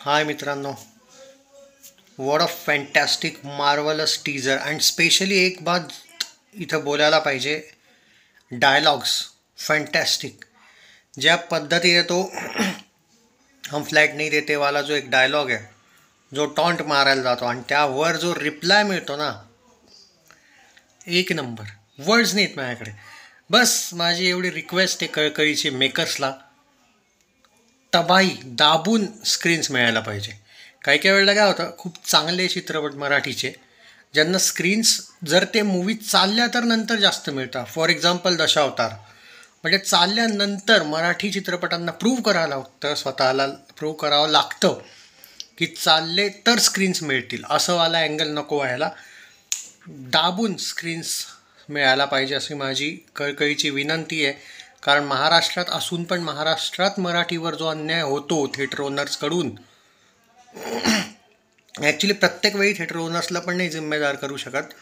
हाय मित्रांनो, what a fantastic marvellous teaser. And specially एक बात इथं बोलायला पाहिजे, डायलॉग्स फॅन्टॅस्टिक. ज्या पद्धतीने तो हम फ्लॅट नाही देते वाला जो एक डायलॉग आहे, जो टॉन्ट मारायला जातो आणि त्यावर जो रिप्लाय मिळतो ना, एक नंबर. वर्ड्स नाहीत माझ्याकडे. बस माझी एवढी रिक्वेस्ट आहे कळकळीची मेकर्सला, तबाई दाबून स्क्रीन्स मिळायला पाहिजे. काही काही वेळेला काय होतं, खूप चांगले चित्रपट मराठीचे ज्यांना स्क्रीन्स जर ते मूवी चालल्या तर नंतर जास्त मिळतात. फॉर एक्झाम्पल दशावतार, म्हणजे चालल्यानंतर मराठी चित्रपटांना प्रूव्ह करावं लागतं, स्वतःला प्रूव्ह करावं लागतं की चालले तर स्क्रीन्स मिळतील. असं वाला अँगल नको व्हायला. दाबून स्क्रीन्स मिळायला पाहिजे अशी माझी कळकळीची विनंती आहे. कारण महाराष्ट्रात असून पण महाराष्ट्रात मराठीवर जो अन्याय होतो थिएटर ओनर्सकडून, ॲक्च्युली प्रत्येक वेळी थिएटर ओनर्सला पण नाही जिम्मेदार करू शकत.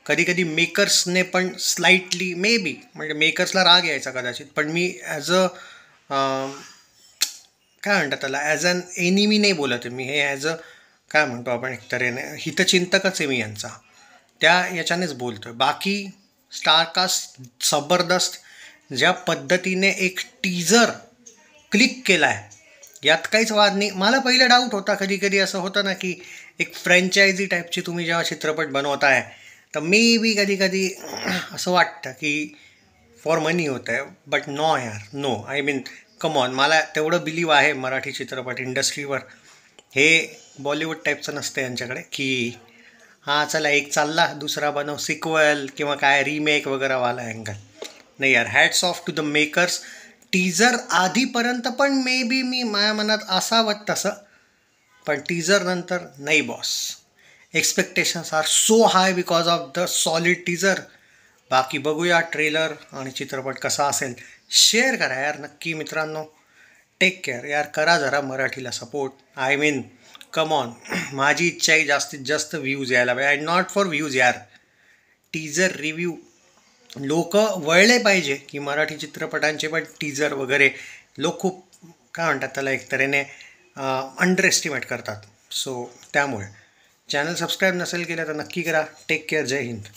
कधी कधी मेकर्सने पण स्लाइटली मे बी, म्हणजे मेकर्सला राग यायचा कदाचित, पण मी ॲज अ काय म्हणतात त्याला, ॲज अन एनिमी नाही बोलत आहे मी. हे ॲज अ काय म्हणतो आपण, एक तऱ्हेने हितचिंतकच आहे मी यांचा, त्या याच्यानेच बोलतो आहे. बाकी स्टारकास्ट जबरदस्त. ज्या पद्धतीने एक टीजर क्लिक केला आहे यात काहीच वाद नाही. मला पहिला डाऊट होता, कधी कधी असं होतं ना की एक फ्रँचायझी टाईपची तुम्ही जेव्हा चित्रपट बनवताय तर मे बी कधी कधी असं वाटतं की फॉर मनी होतं आहे. बट नो यार, no. I mean come on, मला तेवढं बिलीव आहे मराठी चित्रपट इंडस्ट्रीवर. हे बॉलिवूड टाईपचं नसतं यांच्याकडे की हां चला एक चालला दुसरा बनव, सिक्वल किंवा काय रिमेक वगैरे वाला अँगल नाही यार. Hats off to the makers. Teaser आधीपर्यंत पण मे बी मी माझ्या मनात असावं तसं, पण टीजर नंतर नाही boss. Expectations are so high because of the solid teaser. बाकी बघूया ट्रेलर आणि चित्रपट कसा असेल. शेअर करा यार नक्की मित्रांनो. टेक केअर यार. करा जरा मराठीला support. I mean come on. माझी इच्छा आहे जास्तीत जास्त व्ह्यूज यायला पाहिजे. अँड नॉट फॉर व्ह्यूज यार, टीजर रिव्ह्यू. लोक वळले पाहिजे की मराठी चित्रपटांचे पण टीजर वगैरे लोक खूप काय म्हणतात त्याला, एक तऱ्हेने अंडर एस्टिमेट करतात. सो त्यामुळे चॅनल सबस्क्राईब नसेल केलं तर नक्की करा. Take care. जय हिंद.